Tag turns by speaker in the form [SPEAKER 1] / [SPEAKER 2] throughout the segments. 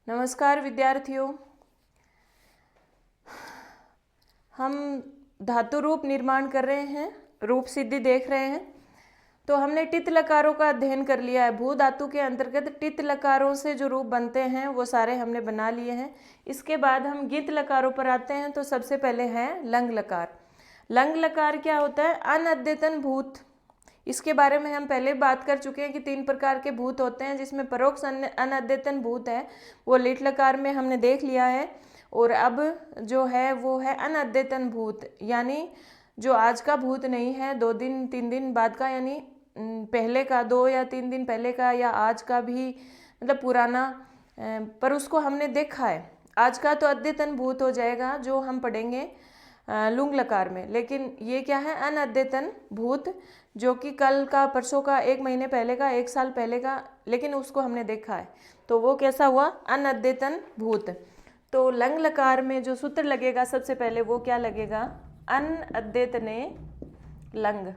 [SPEAKER 1] नमस्कार विद्यार्थियों। हम धातु रूप निर्माण कर रहे हैं, रूप सिद्धि देख रहे हैं। तो हमने टित लकारों का अध्ययन कर लिया है। भू धातु के अंतर्गत टित लकारों से जो रूप बनते हैं वो सारे हमने बना लिए हैं। इसके बाद हम गित लकारों पर आते हैं। तो सबसे पहले है लंग लकार। लंग लकार क्या होता है? अनअद्यतन भूत। इसके बारे में हम पहले बात कर चुके हैं कि 3 प्रकार के भूत होते हैं, जिसमें परोक्ष अनअद्यतन भूत है वो लिट लकार में हमने देख लिया है। और अब जो है वो है अनअद्यतन भूत, यानी जो आज का भूत नहीं है, 2 दिन 3 दिन बाद का, यानी पहले का 2 या 3 दिन पहले का, या आज का भी, मतलब पुराना, पर उसको हमने देखा है। आज का तो अद्यतन भूत हो जाएगा जो हम पढ़ेंगे लुंग लकार में। लेकिन ये क्या है? अनअद्यतन भूत, जो कि कल का, परसों का, 1 महीने पहले का, 1 साल पहले का, लेकिन उसको हमने देखा है। तो वो कैसा हुआ? अनअद्यतन भूत। तो लंग लकार में जो सूत्र लगेगा सबसे पहले वो क्या लगेगा? अनअद्यतने लंग,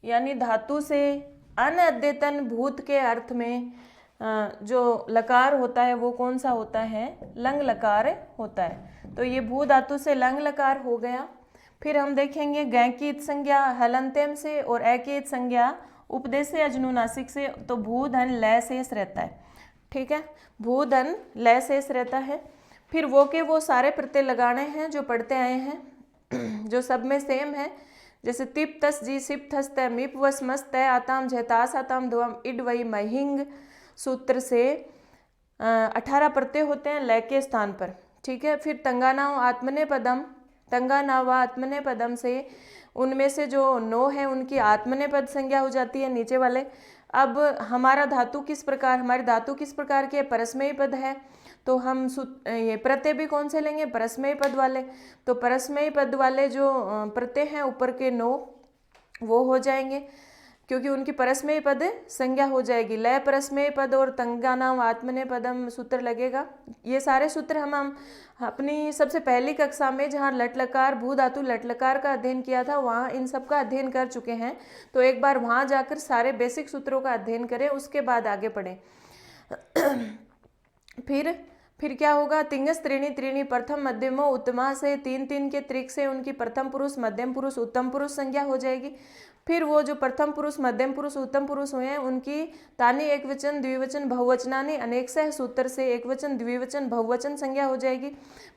[SPEAKER 1] यानी धातु से अनअद्यतन भूत के अर्थ में जो लकार होता है वो कौन सा होता है? लंग लकार होता है। तो ये भू धातु से लंग लकार हो गया। फिर हम देखेंगे गै की इत संज्ञा हलंत्यम से और ए की इत संज्ञा उपदेश से अजनुनासिक से। तो भू धन लय शेष रहता है, ठीक है, भू धन लय शेष रहता है। फिर वो के वो सारे प्रत्यय लगाने हैं जो पढ़ते आए हैं, जो सब में सेम है। जैसे तिप तस जी सिप थस तय मिप वस मस तय आताम झतास आताम धुआम इड वही महिंग सूत्र से 18 प्रत्यय होते हैं लय के स्थान पर, ठीक है। फिर तंगानाव आत्मने पदम, तंगानाव आत्मने पदम से उनमें से जो 9 है उनकी आत्मने पद संज्ञा हो जाती है नीचे वाले। अब हमारा धातु किस प्रकार, हमारी धातु किस प्रकार की है? परस्मयी पद है। तो हम ये प्रत्यय भी कौन से लेंगे? परस्मयी पद वाले। तो परस्मयी पद वाले जो प्रत्यय हैं ऊपर के 9 वो हो जाएंगे, क्योंकि उनकी परस्मयी पद संज्ञा हो जाएगी। लय परस्मयी पद और तंगानाम आत्मने पदम सूत्र लगेगा। ये सारे सूत्र हम अपनी सबसे पहली कक्षा में, जहाँ लट लकार, भू धातु लट लकार का अध्ययन किया था, वहाँ इन सब का अध्ययन कर चुके हैं। तो एक बार वहाँ जाकर सारे बेसिक सूत्रों का अध्ययन करें, उसके बाद आगे पढ़ें। फिर क्या होगा? तिंगस त्रीणी त्रीणी प्रथम मध्यमो उत्तमा से 3 के त्रिक से उनकी प्रथम पुरुष, मध्यम पुरुष, उत्तम पुरुष संज्ञा हो जाएगी। फिर वो जो प्रथम पुरुष, मध्यम पुरुष, उत्तम पुरुष हुए हैं उनकी तानी एक वचन द्विवचन बहुवचनानी अनेक सह सूत्र से एक वचन द्विवचन बहुवचन संज्ञा हो जाएगी।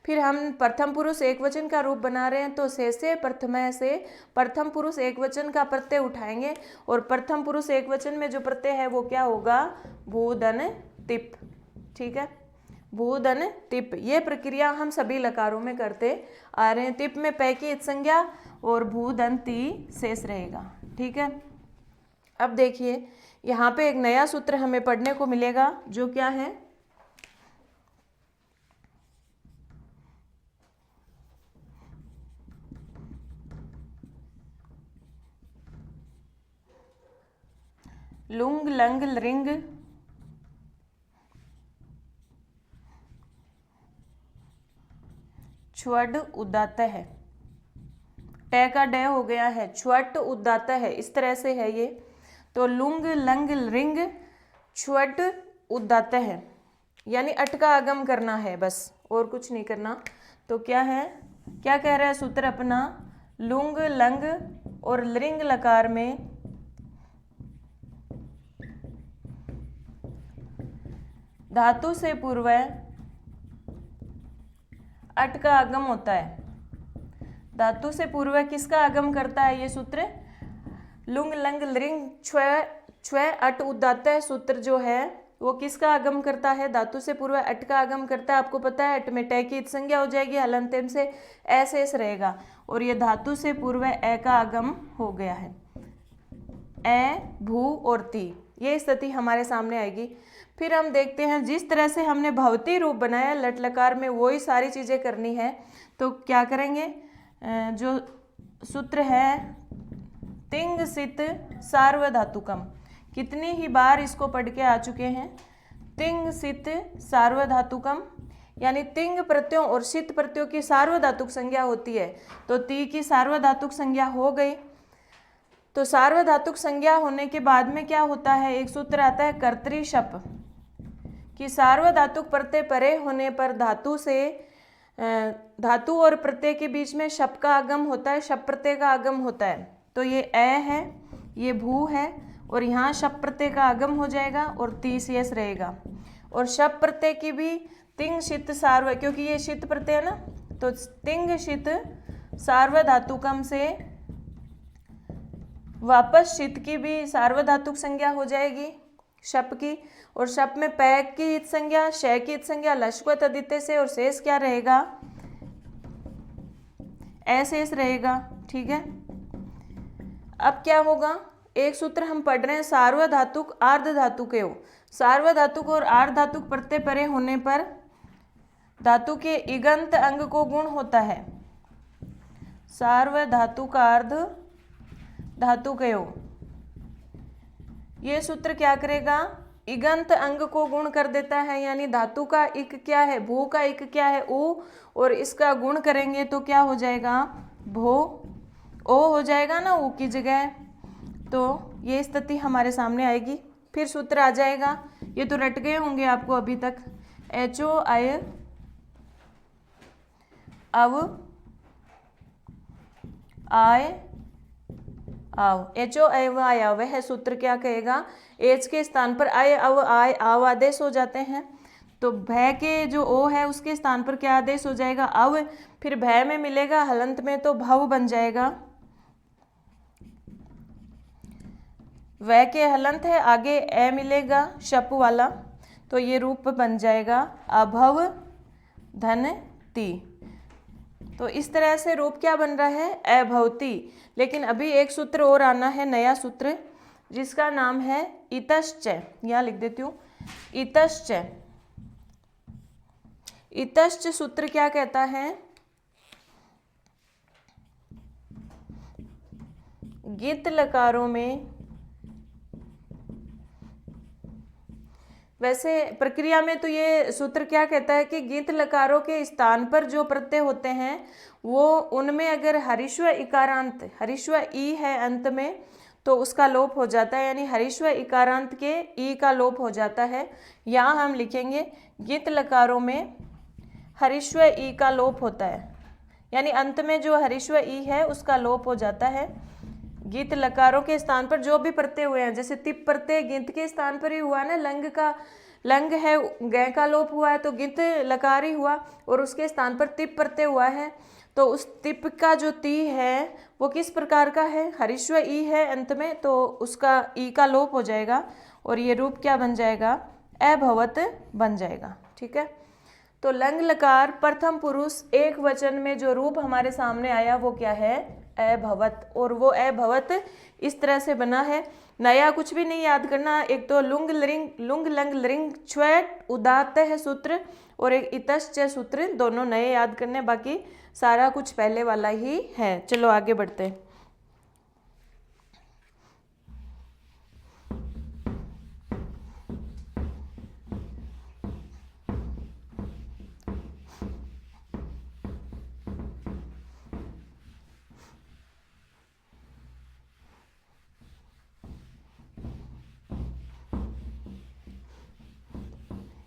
[SPEAKER 1] फिर हम प्रथम पुरुष एक वचन का रूप बना रहे हैं, तो से प्रथमय से प्रथम पुरुष एक वचन का प्रत्यय उठाएंगे, और प्रथम पुरुष एक वचन में जो प्रत्यय है वो क्या होगा? भूधन तिप, ठीक है, भूधन तिप। ये प्रक्रिया हम सभी लकारों में करते आ रहे हैं। तिप में पै की इत संज्ञा और भूधन ती शेष रहेगा, ठीक है। अब देखिए यहाँ पे एक नया सूत्र हमें पढ़ने को मिलेगा, जो क्या है? लुंग लंग रिंग छ्वड उदात्त है। टे का डे हो गया है, छ्वट उदात्त है, इस तरह से है ये। तो लुंग लंग रिंग छ्वट उदात्त है, यानी अट का आगम करना है, बस और कुछ नहीं करना। तो क्या है, क्या कह रहा है सूत्र अपना? लुंग लंग और लिंग लकार में धातु से पूर्व अट का आगम होता है। धातु से पूर्व किसका आगम करता है ये सूत्र? लुंग लंग लिंग छ्व अट उदात्त है सूत्र जो है वो किसका आगम करता है? धातु से पूर्व अट का आगम करता है। आपको पता है अट में टे की संज्ञा हो जाएगी, हलंत्यम से ए शेष रहेगा, और ये धातु से पूर्व ए का आगम हो गया है। ए भू और ती, ये स्थिति हमारे सामने आएगी। फिर हम देखते हैं जिस तरह से हमने भवती रूप बनाया लट लकार में वही सारी चीज़ें करनी है। तो क्या करेंगे? जो सूत्र है तिंग सित सार्वधातुकम, कितनी ही बार इसको पढ़ के आ चुके हैं। तिंग सित सार्वधातुकम, यानी तिंग प्रत्ययों और सित प्रत्ययों की सार्वधातुक संज्ञा होती है। तो ती की सार्वधातुक संज्ञा हो गई। तो सार्वधातुक संज्ञा होने के बाद में क्या होता है? एक सूत्र आता है कर्तरी शप, कि सार्वधातुक प्रत्यय परे होने पर धातु और प्रत्यय के बीच में शप का आगम होता है, शप प्रत्यय का आगम होता है। तो ये ए है, ये भू है, और यहाँ शप प्रत्यय का आगम हो जाएगा और ती शेष रहेगा। और शप प्रत्यय की भी तिंग शित सार्व, क्योंकि ये शित प्रत्यय है ना, तो तिंग शित सार्वधातुकम से वापस शित की भी सार्वधातुक संज्ञा हो जाएगी शप की। और शप में पै की इत संज्ञा, शय की इत संज्ञा, लश्व तदित्य से, और शेष क्या रहेगा, अशेष रहेगा। ठीक है, अब क्या होगा, एक सूत्र हम पढ़ रहे हैं, सार्वधातुक आर्धधातुक एवं। सार्वधातुक और आर्धधातुक प्रत्यय परे होने पर धातु के इगंत अंग को गुण होता है। सार्वधातुक अर्ध धातुक एवं, ये सूत्र क्या करेगा, इगंत अंग को गुण कर देता है। यानी धातु का इक क्या है, भू का इक क्या है, ऊ, और इसका गुण करेंगे तो क्या हो जाएगा, भो, ओ हो जाएगा ना ऊ की जगह। तो ये स्थिति हमारे सामने आएगी। फिर सूत्र आ जाएगा, ये तो रट गए होंगे आपको अभी तक, एचो आय अव आय आव, एचो एव आय आव, वह सूत्र क्या कहेगा, एच के स्थान पर आय अव आय आव आदेश हो जाते हैं। तो भय के जो ओ है उसके स्थान पर क्या आदेश हो जाएगा, अव, फिर भय में मिलेगा हलंत में तो भव बन जाएगा। वह के हलंत है, आगे ए मिलेगा शप वाला, तो ये रूप बन जाएगा अभव धन ती। तो इस तरह से रूप क्या बन रहा है, अभवती। लेकिन अभी एक सूत्र और आना है, नया सूत्र, जिसका नाम है इतश्च। यहाँ लिख देती हूँ, इतश्च। इतश्च सूत्र क्या कहता है, गित लकारों में, वैसे प्रक्रिया में तो ये सूत्र क्या कहता है कि गित लकारों के स्थान पर जो प्रत्यय होते हैं वो, उनमें अगर हरिश्व इकारांत, हरिश्व ई है अंत में, तो उसका लोप हो जाता है। यानी हरिश्व इकारांत के ई का लोप हो जाता है। यहाँ हम लिखेंगे गित लकारों में हरिश्व ई का लोप होता है, यानी अंत में जो हरिश्व ई है उसका लोप हो जाता है। गित लकारों के स्थान पर जो भी प्रत्यय हुए हैं, जैसे तिप प्रत्यय गित के स्थान पर ही हुआ ना, लंग का, लंग है, ग का लोप हुआ है तो गित लकार ही हुआ, और उसके स्थान पर तिप प्रत्यय हुआ है, तो उस तिप का जो ती है वो किस प्रकार का है, हरिश्व ई है अंत में, तो उसका ई का लोप हो जाएगा और ये रूप क्या बन जाएगा, अभवत बन जाएगा। ठीक है, तो लंग लकार प्रथम पुरुष एक वचन में जो रूप हमारे सामने आया वो क्या है, अभवत। और वो अभवत इस तरह से बना है, नया कुछ भी नहीं याद करना। एक तो लुंग लंग लरिंग छ्वैट उदात्त है सूत्र, और एक इतश्च सूत्र, दोनों नए याद करने, बाकी सारा कुछ पहले वाला ही है। चलो आगे बढ़ते हैं।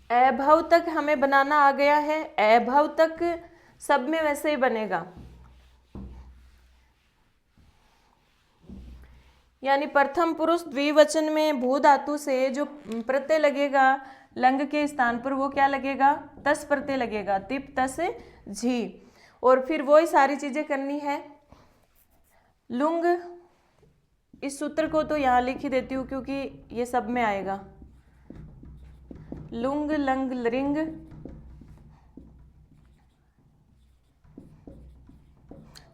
[SPEAKER 1] अभव तक हमें बनाना आ गया है, अभव तक सब में वैसे ही बनेगा। यानी प्रथम पुरुष द्विवचन में भू धातु से जो प्रत्यय लगेगा लंग के स्थान पर वो क्या लगेगा, तस प्रत्यय लगेगा, तिप तस झी। और फिर वही सारी चीजें करनी है। लुंग, इस सूत्र को तो यहाँ लिख ही देती हूँ क्योंकि ये सब में आएगा। लुंग लंग लरिंग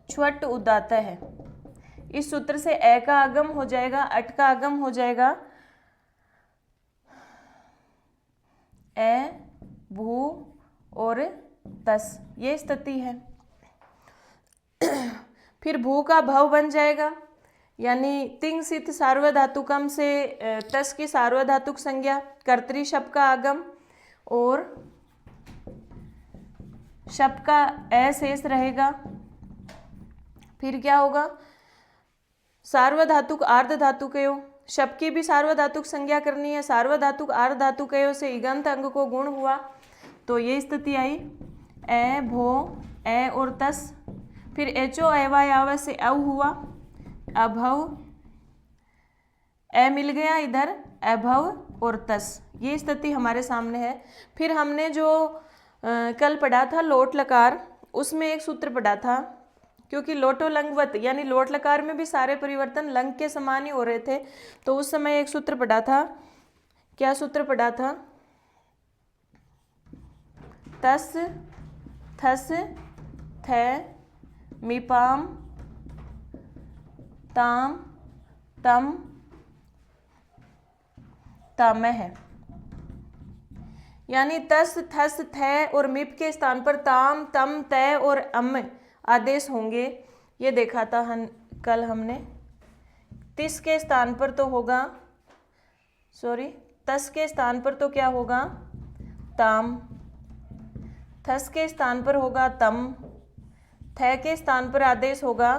[SPEAKER 1] छ्वट उदाता है। इस सूत्र से ए का आगम हो जाएगा, अट का आगम हो जाएगा, ए भू और तस, ये स्थिति है। फिर भू का भव बन जाएगा, यानी तिंग सित सार्वधातुकम से तस की सार्वधातुक संज्ञा, कर्तरी शब्द का आगम, और शब्द का अशेष रहेगा। फिर क्या होगा, सार्वधातुक आर्धधातुक एवं, शब की भी सार्वधातुक संज्ञा करनी है, सार्वधातुक आर्धातुकयों से इगंत अंग को गुण हुआ, तो ये स्थिति आई ए भो ए और तस, फिर एचो एवाय आव से अव हुआ, अभव, ए मिल गया इधर अभव और तस, ये स्थिति हमारे सामने है। फिर हमने जो कल पढ़ा था लोट लकार, उसमें एक सूत्र पढ़ा था, क्योंकि लोटो लंगवत यानी लोट लकार में भी सारे परिवर्तन लंग के समान ही हो रहे थे, तो उस समय एक सूत्र पढ़ा था। क्या सूत्र पढ़ा था? तस थस थे मिपाम ताम तम तामह है, यानी तस थस थे और मिप के स्थान पर ताम तम तय और अम आदेश होंगे। ये देखा था कल हमने। तिस के स्थान पर तो होगा, तस के स्थान पर तो क्या होगा? ताम, थस के स्थान पर होगा तम, थ के स्थान पर आदेश होगा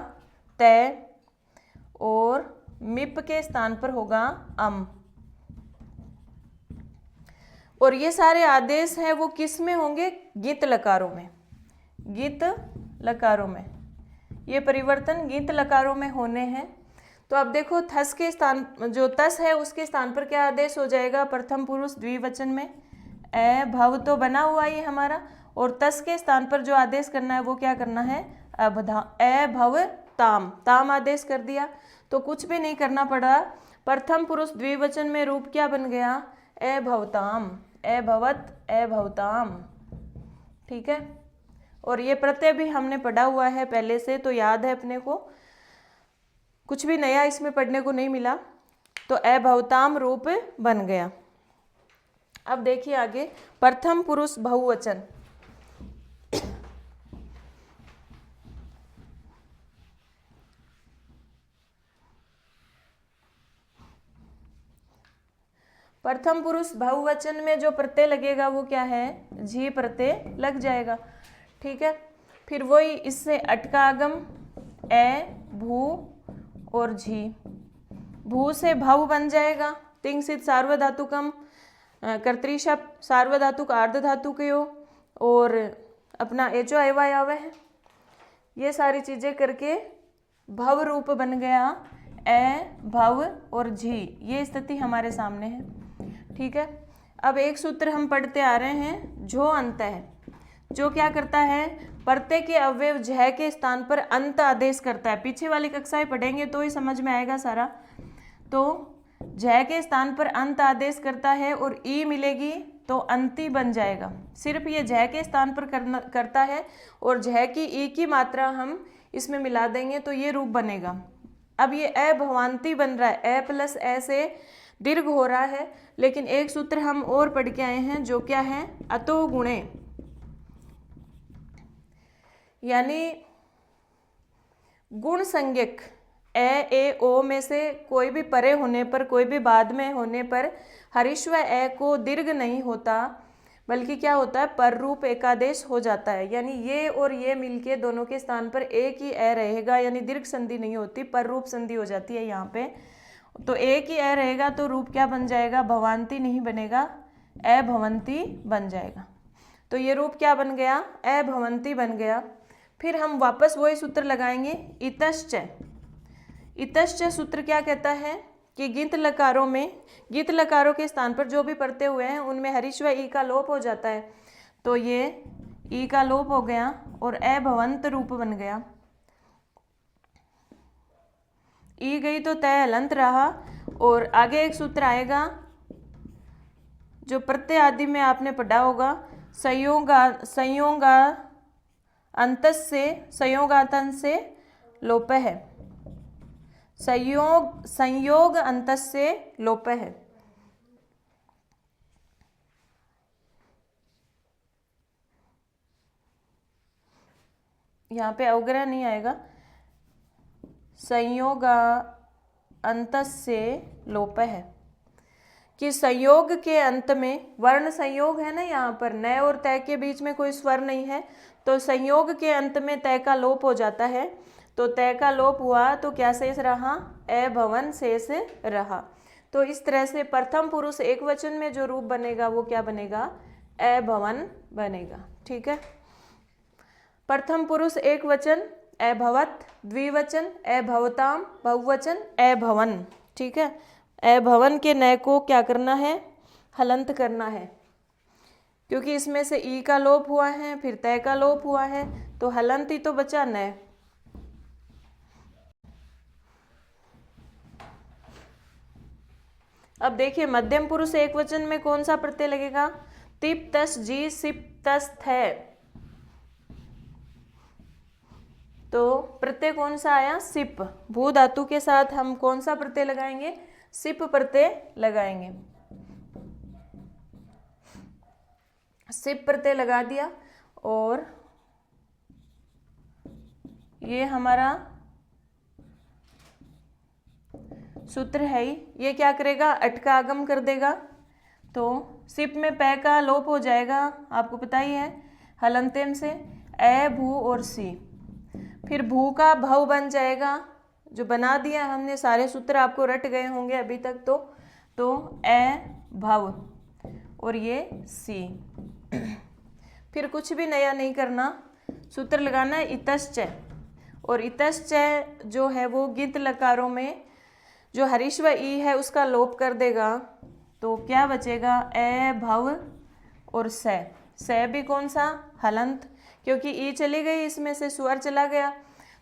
[SPEAKER 1] तय, और मिप के स्थान पर होगा अम। और ये सारे आदेश हैं वो किस में होंगे? गित लकारों में, गित लकारों में। ये परिवर्तन गित लकारों में होने हैं। तो अब देखो थस के स्थान, जो तस है उसके स्थान पर क्या आदेश हो जाएगा? प्रथम पुरुष द्विवचन में ए भव तो बना हुआ ये हमारा, और तस के स्थान पर जो आदेश करना है वो क्या करना है? ए भव ताम, ताम आदेश कर दिया, तो कुछ भी नहीं करना पड़ा। प्रथम पुरुष द्विवचन में रूप क्या बन गया? ए भवताम, ए भवत ए भवताम। ठीक है, और ये प्रत्यय भी हमने पढ़ा हुआ है पहले से, तो याद है अपने को, कुछ भी नया इसमें पढ़ने को नहीं मिला। तो ए भवताम रूप बन गया। अब देखिए आगे, प्रथम पुरुष बहुवचन। प्रथम पुरुष बहुवचन में जो प्रत्यय लगेगा वो क्या है? झी प्रत्यय लग जाएगा। ठीक है, फिर वही इससे अटका आगम ए भू और झी, भू से भव बन जाएगा, तिंगसित सार्वधातुकम, कर्तृशब्द सार्वधातुक आर्धधातुकयो, और अपना एचो एवाय आवे है। ये सारी चीजें करके भव रूप बन गया, ए भव और झी, ये स्थिति हमारे सामने है। ठीक है, अब एक सूत्र हम पढ़ते आ रहे हैं, जो अंत है, जो क्या करता है? प्रत्यय के अवयव झ के स्थान पर अंत आदेश करता है। पीछे वाली कक्षाएं पढ़ेंगे तो ही समझ में आएगा सारा। तो झ के स्थान पर अंत आदेश करता है और ई मिलेगी तो अंति बन जाएगा। सिर्फ ये झ के स्थान पर करता है, और झ की ई की मात्रा हम इसमें मिला देंगे तो ये रूप बनेगा। अब ये ए भवांति बन रहा है, ए प्लस ए से दीर्घ हो रहा है, लेकिन एक सूत्र हम और पढ़ के आए हैं, जो क्या है? अतो गुणे, यानी गुण संज्ञक ए ओ में से कोई भी परे होने पर, कोई भी बाद में होने पर हरिश्व ए को दीर्घ नहीं होता, बल्कि क्या होता है? पर रूप एकादेश हो जाता है। यानी ये और ये मिलके दोनों के स्थान पर एक ही ए रहेगा, यानी दीर्घ संधि नहीं होती, पर रूप संधि हो जाती है यहाँ पे। तो एक ही ए रहेगा तो रूप क्या बन जाएगा? भवांति नहीं बनेगा, ए भवंती बन जाएगा। तो ये रूप क्या बन गया? ए भवंती बन गया। फिर हम वापस वही सूत्र लगाएंगे, इतश्च। इतश्च सूत्र क्या कहता है कि गित लकारों में, गित लकारों के स्थान पर जो भी पढ़ते हुए हैं उनमें हरिश्व ई का लोप हो जाता है, तो ये ई का लोप हो गया और ए भवंत रूप बन गया। ई गई तो तय हलंत रहा, और आगे एक सूत्र आएगा जो प्रत्यय आदि में आपने पढ़ा होगा, संयोगा अंतस से, संयोगातंस से लोप है, संयोग अंतस से लोप है। यहाँ पे अवग्रह नहीं आएगा, संयोगा अंतस से लोप है, कि संयोग के अंत में वर्ण संयोग है ना, यहाँ पर नय और तय के बीच में कोई स्वर नहीं है, तो संयोग के अंत में तय का लोप हो जाता है। तो तय का लोप हुआ तो क्या शेष रहा? ए भवन शेष रहा। तो इस तरह से प्रथम पुरुष एक वचन में जो रूप बनेगा वो क्या बनेगा, अभवन बनेगा। ठीक है, प्रथम पुरुष एक वचन अभवत, द्विवचन अभवताम, बहुवचन अभवन। ठीक है, अभवन के नय को क्या करना है, हलंत करना है, क्योंकि इसमें से ई का लोप हुआ है, फिर तय का लोप हुआ है, तो हलंत ही तो बचा नय। अब देखिए मध्यम पुरुष एक वचन में कौन सा प्रत्यय लगेगा, तिप तस जी सिप तस थ। तो प्रत्यय कौन सा आया, सिप। भू धातु के साथ हम कौन सा प्रत्यय लगाएंगे, सिप प्रत्यय लगाएंगे। सिप प्रत्यय लगा दिया और ये हमारा सूत्र है ही, ये क्या करेगा, अट का आगम कर देगा। तो सिप में पै का लोप हो जाएगा, आपको पता ही है, हलंतेम से ए भू और सी। फिर भू का भव बन जाएगा, जो बना दिया हमने, सारे सूत्र आपको रट गए होंगे अभी तक। तो ए भव और ये सी। फिर कुछ भी नया नहीं करना, सूत्र लगाना है इतश्च, और इतश्च जो है वो गित लकारों में जो हरीश्व ई है उसका लोप कर देगा। तो क्या बचेगा, ए भव और स भी कौन सा, हलंत, क्योंकि ई चली गई, इसमें से स्वर चला गया,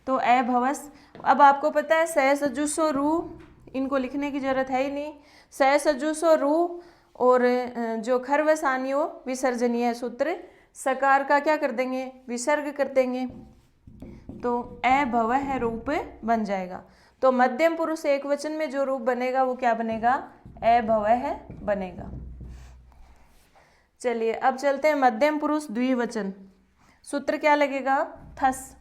[SPEAKER 1] तो ए भवस। अब आपको पता है स सजुसो रू, इनको लिखने की जरूरत है ही नहीं, स सजुसो रू, और जो खरवसानियो विसर्जनीय सूत्र, सकार का क्या कर देंगे, विसर्ग कर देंगे, तो ए भव है रूप बन जाएगा। तो मध्यम पुरुष एक वचन में जो रूप बनेगा वो क्या बनेगा, ए भव है बनेगा। चलिए अब चलते हैं मध्यम पुरुष द्विवचन। सूत्र क्या लगेगा, थस।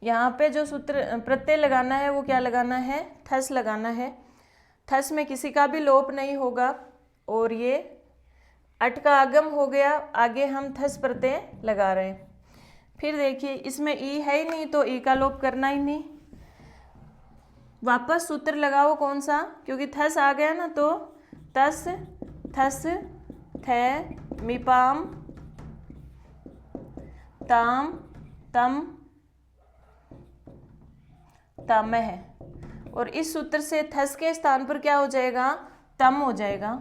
[SPEAKER 1] यहाँ पे जो सूत्र प्रत्यय लगाना है वो क्या लगाना है, थस लगाना है। थस में किसी का भी लोप नहीं होगा, और ये अट का आगम हो गया, आगे हम थस प्रत्यय लगा रहे हैं। फिर देखिए इसमें ई है ही नहीं, तो ई का लोप करना ही नहीं। वापस सूत्र लगाओ कौन सा, क्योंकि थस आ गया ना, तो तस थस थ मिपाम ताम तम तम है, और इस सूत्र से थस के स्थान पर क्या हो जाएगा, तम हो जाएगा।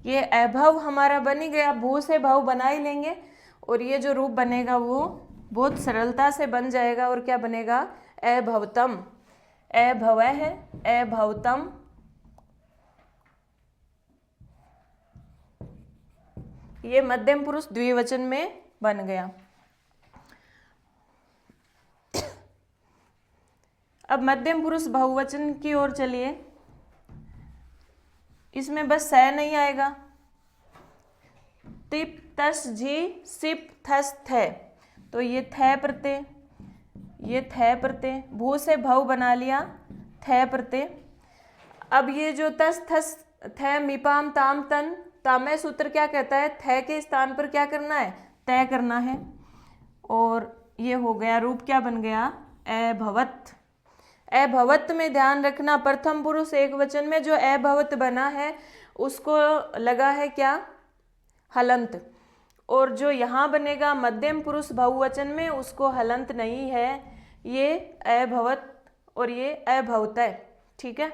[SPEAKER 1] ये अभव हमारा बन ही गया, भू से भव बना ही लेंगे, और ये जो रूप बनेगा वो बहुत सरलता से बन जाएगा, और क्या बनेगा, अभवतम। अभव है अभवतम। ये मध्यम पुरुष द्विवचन में बन गया। अब मध्यम पुरुष बहुवचन की ओर चलिए। इसमें बस स नहीं आएगा, तिप तस जी सिप थस थ, तो ये थ प्रत्यय, ये थ प्रत्यय, भू से भव बना लिया, थ प्रत्यय। अब ये जो तस थस थ मिपाम ताम तन, तामय सूत्र क्या कहता है, थ के स्थान पर क्या करना है, तय करना है, और ये हो गया, रूप क्या बन गया, अभवत। अभवत में ध्यान रखना, प्रथम पुरुष एक वचन में जो अभवत बना है उसको लगा है क्या, हलंत, और जो यहाँ बनेगा मध्यम पुरुष बहुवचन में उसको हलंत नहीं है, ये अभवत और ये अभवत है। ठीक है,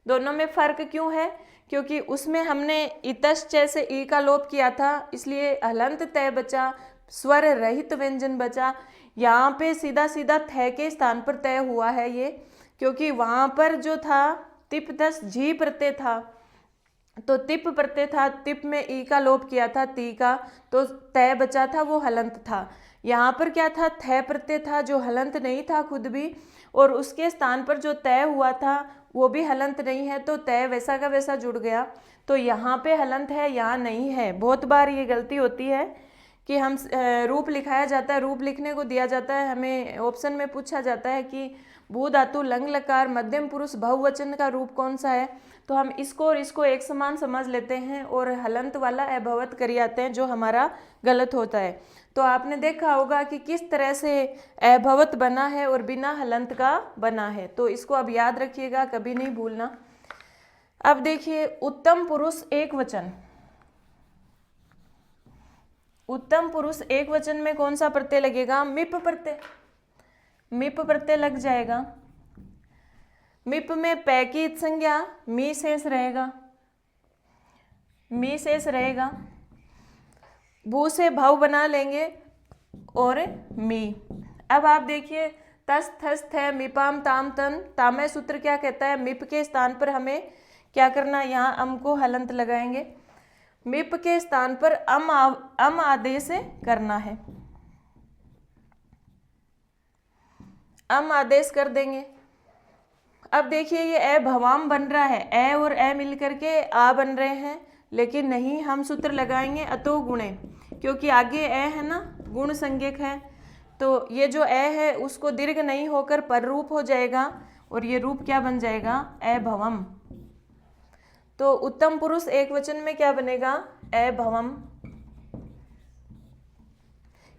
[SPEAKER 1] दोनों में फर्क क्यों है, क्योंकि उसमें हमने इतश्च से ई का लोप किया था, इसलिए हलंत तय बचा, स्वर रहित व्यंजन बचा। यहाँ पे सीधा सीधा थ के स्थान पर तय हुआ है ये, क्योंकि वहाँ पर जो था तिप तस झी प्रत्यय था, तो तिप प्रत्यय था, तिप में ई का लोप किया था, ती का, तो तय बचा था, वो हलंत था। यहाँ पर क्या था, थ प्रत्यय था जो हलंत नहीं था खुद भी, और उसके स्थान पर जो तय हुआ था वो भी हलंत नहीं है, तो तय वैसा का वैसा जुड़ गया। तो यहाँ पे हलंत है, यहाँ नहीं है। बहुत बार ये गलती होती है कि हम रूप लिखाया जाता है, रूप लिखने को दिया जाता है, हमें ऑप्शन में पूछा जाता है कि भू धातु लंग लकार मध्यम पुरुष बहुवचन का रूप कौन सा है, तो हम इसको और इसको एक समान समझ लेते हैं और हलंत वाला अभवत करी आते हैं, जो हमारा गलत होता है। तो आपने देखा होगा कि किस तरह से अभवत बना है और बिना हलंत का बना है। तो इसको अब याद रखिएगा, कभी नहीं भूलना। अब देखिए उत्तम पुरुष एक वचन, उत्तम पुरुष एक वचन में कौन सा प्रत्यय लगेगा? मिप प्रत्यय, मिप प्रत्यय लग जाएगा। मिप में पै की संज्ञा मी शेष रहेगा, मी शेष रहेगा। भू से भाव बना लेंगे और मी। अब आप देखिए तस थस थ मिपाम ताम तन, तामय सूत्र क्या कहता है? मिप के स्थान पर हमें क्या करना है? यहाँ अम को हलंत लगाएंगे, मिप के स्थान पर अम आदेश करना है, अम आदेश कर देंगे। अब देखिए ये ए भवाम बन रहा है, ए और ए मिलकर के आ बन रहे हैं, लेकिन नहीं, हम सूत्र लगाएंगे अतो गुणे, क्योंकि आगे ए है ना, गुण संज्ञक है। तो ये जो ए है उसको दीर्घ नहीं होकर पर रूप हो जाएगा और ये रूप क्या बन जाएगा? ए भवम। तो उत्तम पुरुष एक वचन में क्या बनेगा? ए भवम।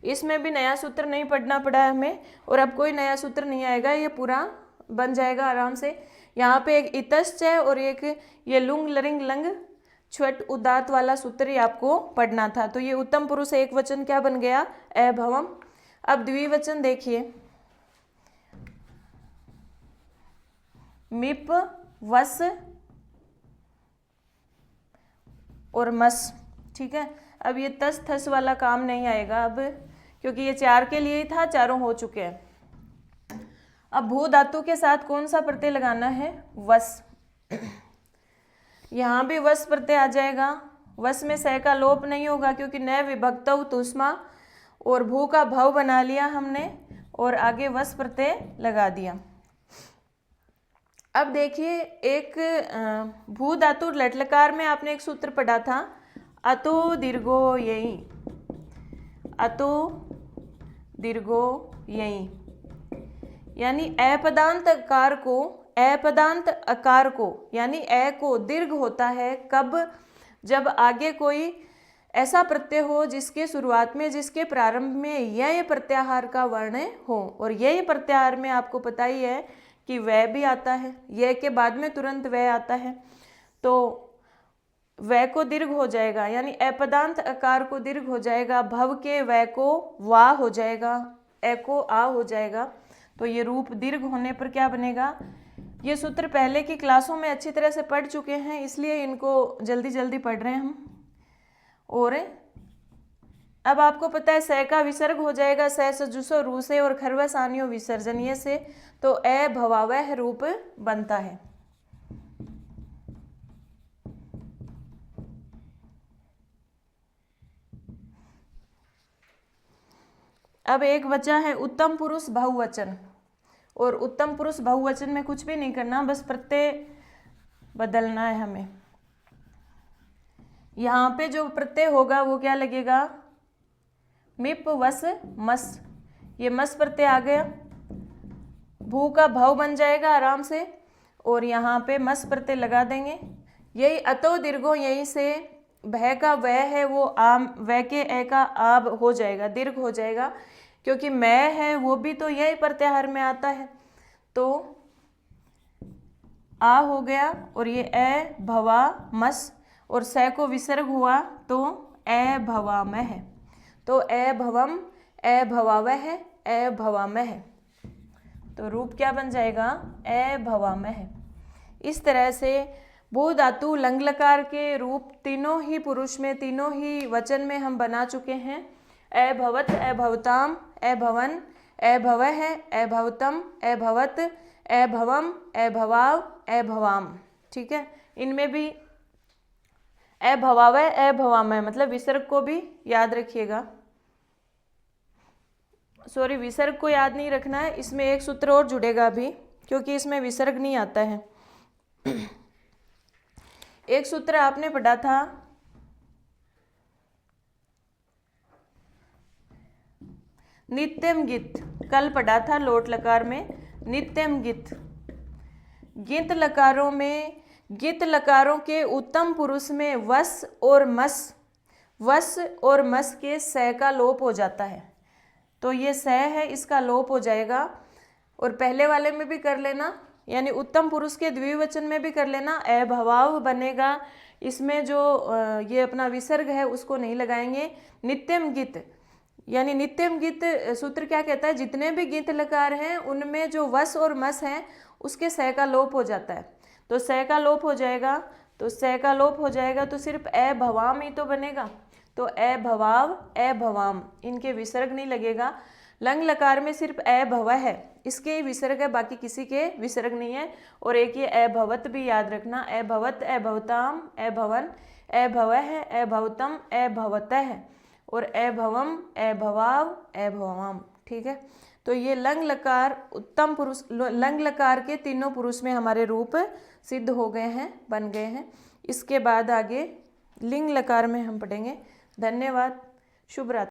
[SPEAKER 1] इसमें भी नया सूत्र नहीं पढ़ना पड़ा है हमें, और अब कोई नया सूत्र नहीं आएगा, ये पूरा बन जाएगा आराम से। यहाँ पे एक इतश्च है और एक ये लुंग लरिंग लंग छट उदात वाला सूत्र ही आपको पढ़ना था। तो ये उत्तम पुरुष एक वचन क्या बन गया? अभवम। अब द्विवचन देखिए, मिप वस और मस, ठीक है। अब ये तस थस वाला काम नहीं आएगा अब, क्योंकि ये चार के लिए ही था, चारों हो चुके हैं। अब भू धातु के साथ कौन सा प्रत्यय लगाना है? वस। यहाँ भी वस प्रत्यय आ जाएगा। वस में स का लोप नहीं होगा, क्योंकि न विभक्तौ तुष्मा और भू का भव बना लिया हमने और आगे वस प्रत्यय लगा दिया। अब देखिए एक भू धातु लटलकार में आपने एक सूत्र पढ़ा था, अतो दीर्घो यही, अतो दीर्घो यही, यानी अपदांत अकार को, अपदांत अकार को यानी ए को दीर्घ होता है कब? जब आगे कोई ऐसा प्रत्यय हो जिसके शुरुआत में, जिसके प्रारंभ में यह प्रत्याहार का वर्ण हो, और यह प्रत्याहार में आपको पता ही है कि वह भी आता है, यह के बाद में तुरंत वह आता है, तो वह को दीर्घ हो जाएगा, यानी अपदांत आकार को दीर्घ हो जाएगा, भव के वह को वा हो जाएगा, ए को आ हो जाएगा। तो ये रूप दीर्घ होने पर क्या बनेगा? ये सूत्र पहले की क्लासों में अच्छी तरह से पढ़ चुके हैं, इसलिए इनको जल्दी जल्दी पढ़ रहे हैं हम। और अब आपको पता है स का विसर्ग हो जाएगा, स सजुसो रू से और खरव सानियो विसर्जनीय से, तो अ भवावह रूप बनता है। अब एक बचा है उत्तम पुरुष बहुवचन, और उत्तम पुरुष बहुवचन में कुछ भी नहीं करना, बस प्रत्यय बदलना है हमें। यहाँ पे जो प्रत्यय होगा वो क्या लगेगा? मिप वस मस, ये मस प्रत्यय आ गया, भू का भव बन जाएगा आराम से, और यहाँ पे मस प्रत्यय लगा देंगे। यही अतो दीर्घो, यहीं से भय का वह है वो आम, वह के ए का आब हो जाएगा, दीर्घ हो जाएगा, क्योंकि मैं है वो भी तो यही प्रत्याहार में आता है, तो आ हो गया, और ये ए भवा मस और स को विसर्ग हुआ तो ए भवामह है, तो ए भवम ए भवावह ए भवामह, तो रूप क्या बन जाएगा? ए भवामह। इस तरह से भू धातु लंग लकार के रूप तीनों ही पुरुष में, तीनों ही वचन में हम बना चुके हैं। ए भवत, ए भवताम, ए भवन, ए भवह, ए भवतम, ए भवत, ए भवम, ए भवाव, ए भवाम, ठीक है। इनमें भी ए भवावह ए भवामह, मतलब विसर्ग को भी याद रखिएगा, सॉरी विसर्ग को याद नहीं रखना है, इसमें एक सूत्र और जुड़ेगा अभी, क्योंकि इसमें विसर्ग नहीं आता है। एक सूत्र आपने पढ़ा था नित्यम गित, कल पढ़ा था लोट लकार में, नित्यम गित। गित लकारों में गित लकारों के उत्तम पुरुष में वस और मस के स का लोप हो जाता है। तो ये स है, इसका लोप हो जाएगा। और पहले वाले में भी कर लेना, यानी उत्तम पुरुष के द्विवचन में भी कर लेना, अभवाव बनेगा। इसमें जो ये अपना विसर्ग है उसको नहीं लगाएंगे। नित्यम गीत, यानी नित्यम गीत सूत्र क्या कहता है, जितने भी गीत लकार हैं उनमें जो वस और मस है उसके स का लोप हो जाता है। तो स का लोप हो जाएगा, तो स का लोप हो जाएगा तो सिर्फ अभवाम ही तो बनेगा। तो अभवाव, अभवाम, इनके विसर्ग नहीं लगेगा। लंग लकार में सिर्फ अभव है, इसके ही विसर्ग है, बाकी किसी के विसर्ग नहीं है। और एक ये अभवत भी याद रखना, अभवत, अभवताम, अभवन, अभव है, अभवतम, अभवतः, और अभवम, अभवाव, अभवाम। ठीक है, तो ये लंग लकार उत्तम पुरुष, लंग लकार के तीनों पुरुष में हमारे रूप सिद्ध हो गए हैं, बन गए हैं। इसके बाद आगे लिंग लकार में हम पढ़ेंगे। धन्यवाद, शुभ रात्रि।